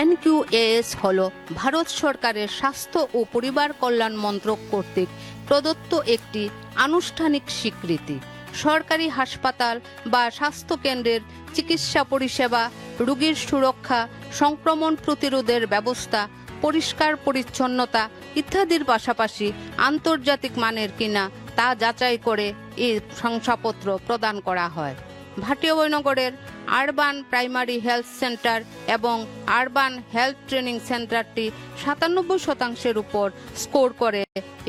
এনকিউএএস হল ভারত সরকারের স্বাস্থ্য ও পরিবার কল্যাণ মন্ত্রক কর্তৃক প্রদত্ত একটি আনুষ্ঠানিক স্বীকৃতি। সরকারি হাসপাতাল বা স্বাস্থ্যকেন্দ্রের চিকিৎসা পরিষেবা, রোগীর সুরক্ষা, সংক্রমণ প্রতিরোধের ব্যবস্থা, পরিষ্কার পরিচ্ছন্নতা ইত্যাদির পাশাপাশি আন্তর্জাতিক মানের কিনা তা যাচাই করে এই শংসাপত্র প্রদান করা হয়। ভাটি অভয়নগরের আরবান প্রাইমারি হেলথ সেন্টার এবং আরবান হেলথ ট্রেনিং সেন্টারটি 97% উপর স্কোর করে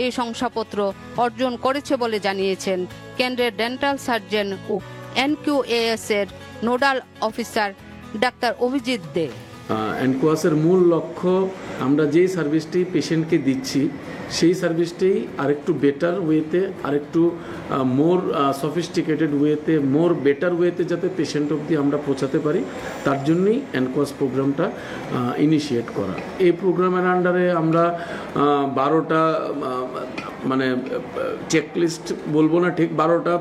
এই শংসাপত্র অর্জন করেছে বলে জানিয়েছেন কেন্দ্রের ডেন্টাল সার্জন ও এনকিউএএস এর নোডাল অফিসার ডাক্তার অভিজিৎ দে। এনকিউএএস এর মূল লক্ষ্য আমরা যেই সার্ভিসটি পেশেন্টকে দিচ্ছি সেই সার্ভিসটি আরেকটু বেটার ওয়েতে, আরেকটু মোর সফিস্টিকেটেড ওয়েতে, মোর বেটার ওয়েতে যাতে পেশেন্ট অবধি আমরা পৌঁছাতে পারি, তার জন্যই এনকিউএএস প্রোগ্রামটা ইনিশিয়েট করা। এই প্রোগ্রামের আন্ডারে আমরা 12টা মানে চেকলিস্ট বলবো না, ঠিক 12টা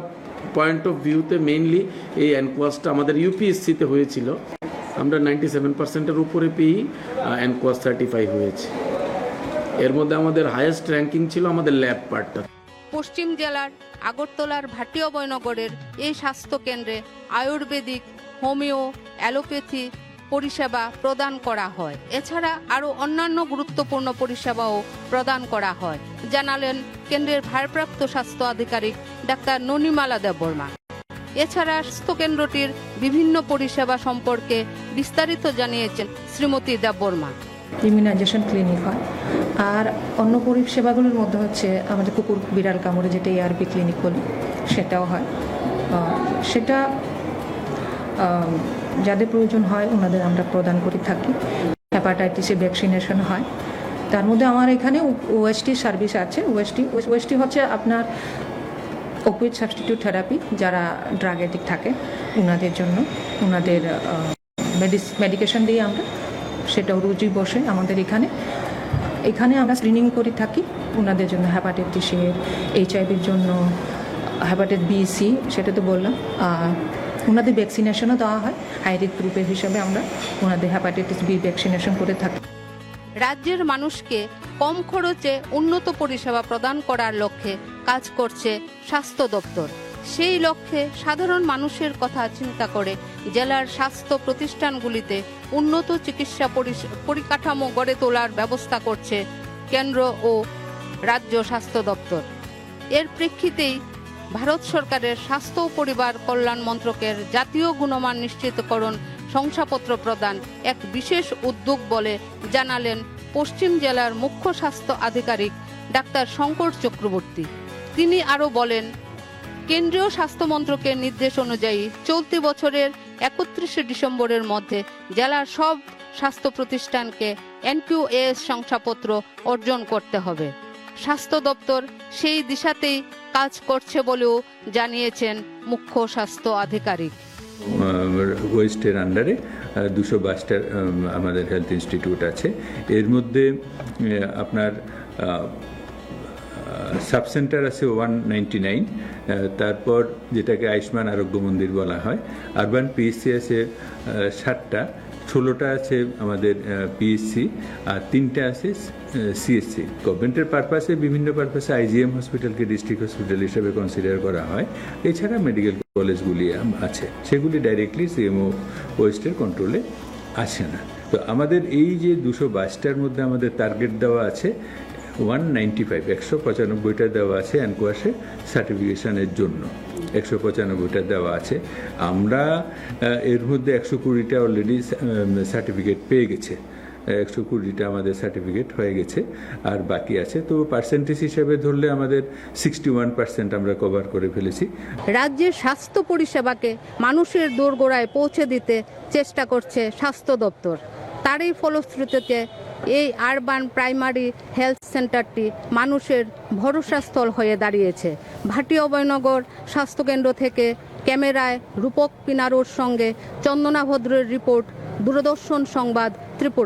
পয়েন্ট অফ ভিউতে মেইনলি এই এনকিউএএসটা আমাদের ইউপিএসসিতে হয়েছিল। আমরা 97%-এর উপরে পেয়েই এনকিউএএস সার্টিফাই হয়েছে। এর মধ্যে আমাদের হাইয়েস্ট র্যাঙ্কিং ছিল আমাদের ল্যাব পার্টটা। পশ্চিম জেলার আগরতলার ভাটি অভয়নগরের এই স্বাস্থ্যকেন্দ্রে আয়ুর্বেদিক, হোমিও, অ্যালোপ্যাথি পরিষেবা প্রদান করা হয়। এছাড়া আরও অন্যান্য গুরুত্বপূর্ণ পরিষেবাও প্রদান করা হয়, জানালেন কেন্দ্রের ভারপ্রাপ্ত স্বাস্থ্য আধিকারিক ডাক্তার ননিমালা দেববর্মা। এছাড়া স্বাস্থ্যকেন্দ্রটির বিভিন্ন পরিষেবা সম্পর্কে বিস্তারিত জানিয়েছেন শ্রীমতী দেববর্মা। ইমিউনাইজেশন ক্লিনিক হয়, আর অন্য পরিষেবাগুলোর মধ্যে হচ্ছে আমাদের কুকুর বিড়াল কামড়ে যেটা এআরপি ক্লিনিক বলি, সেটাও হয়। সেটা যাদের প্রয়োজন হয় ওনাদের আমরা প্রদান করে থাকি। হেপাটাইটিসের ভ্যাকসিনেশন হয়। তার মধ্যে আমার এখানে ওএসটি সার্ভিস আছে। ওএসটি হচ্ছে আপনার অপিওয়েড সাবস্টিটিউট থেরাপি, যারা ড্রাগ এডিক্ট থাকে ওনাদের জন্য, ওনাদের মেডিকেশন দিয়ে আমরা সেটাও রোজই বসে আমাদের এখানে আমরা স্ক্রিনিং করে থাকি ওনাদের জন্য। হেপাটাইটিসের, এইচআইভির জন্য, হেপাটাইটিস বি, সি সেটা তো বললাম। ওনাদের ভ্যাকসিনেশনও দেওয়া হয়। হাই রিস্ক গ্রুপের হিসাবে আমরা ওনাদের হেপাটাইটিস বি ভ্যাকসিনেশন করে থাকি। রাজ্যের মানুষকে কম খরচে উন্নত পরিষেবা প্রদান করার লক্ষ্যে কাজ করছে স্বাস্থ্য দপ্তর। সেই লক্ষ্যে সাধারণ মানুষের কথা চিন্তা করে জেলার স্বাস্থ্য প্রতিষ্ঠানগুলিতে উন্নত চিকিৎসা পরিকাঠামো গড়ে তোলার ব্যবস্থা করছে কেন্দ্র ও রাজ্য স্বাস্থ্য দপ্তর। এর প্রেক্ষিতেই ভারত সরকারের স্বাস্থ্য ও পরিবার কল্যাণ মন্ত্রকের জাতীয় গুণমান নিশ্চিতকরণ শংসাপত্র প্রদান এক বিশেষ উদ্যোগ বলে জানালেন পশ্চিম জেলার মুখ্য স্বাস্থ্য আধিকারিক ডাক্তার শঙ্কর চক্রবর্তী। তিনি আরও বলেন, কেন্দ্রীয় স্বাস্থ্য মন্ত্রকের নির্দেশ অনুযায়ী চলতি বছরের 31শে ডিসেম্বরের মধ্যে জেলার সব স্বাস্থ্য প্রতিষ্ঠানকে এনকিউএএস শংসাপত্র অর্জন করতে হবে। স্বাস্থ্য দপ্তর সেই দিশাতেই কাজ করছে বলেও জানিয়েছেন মুখ্য স্বাস্থ্য আধিকারিক। ওয়েস্টের আন্ডারে 222টা আমাদের হেলথ ইনস্টিটিউট আছে। এর মধ্যে আপনার সাব সেন্টার আছে 199, তারপর যেটাকে আয়ুষ্মান আরোগ্য মন্দির বলা হয়। আরবান পিএসসি আছে 7টা, 16টা আছে আমাদের পিএসসি, আর 3টা আছে সিএসসি। গভর্নমেন্টের পারপাসে, বিভিন্ন পারপাসে আইজিএম হসপিটালকে ডিস্ট্রিক্ট হসপিটাল হিসেবে কনসিডার করা হয়। এছাড়া মেডিকেল কলেজগুলি আছে, সেগুলি ডাইরেক্টলি সিএমও ওয়েস্টের কন্ট্রোলে আসে না। তো আমাদের এই যে 222টার মধ্যে আমাদের টার্গেট দেওয়া আছে 195টা দেওয়া আছে এনকিউএএসে সার্টিফিকেশনের জন্য। 195টা দেওয়া আছে। আমরা এর মধ্যে 120টা অলরেডি সার্টিফিকেট পেয়ে গেছে। 120টা আমাদের সার্টিফিকেট হয়ে গেছে, আর বাকি আছে। তো পার্সেন্টেজ হিসেবে ধরলে আমাদের 61% আমরা কভার করে ফেলেছি। রাজ্যের স্বাস্থ্য পরিষেবাকে মানুষের দোরগোড়ায় পৌঁছে দিতে চেষ্টা করছে স্বাস্থ্য দপ্তর। তারই ফলশ্রুতিতে এই আরবান প্রাইমারি হেলথ সেন্টারটি মানুষের ভরসাস্থল হয়ে দাঁড়িয়েছে। ভাটি অভয়নগর স্বাস্থ্যকেন্দ্র থেকে ক্যামেরায় রূপক পিনারোর সঙ্গে চন্দনা ভদ্রের রিপোর্ট, দূরদর্শন সংবাদ, ত্রিপুরা।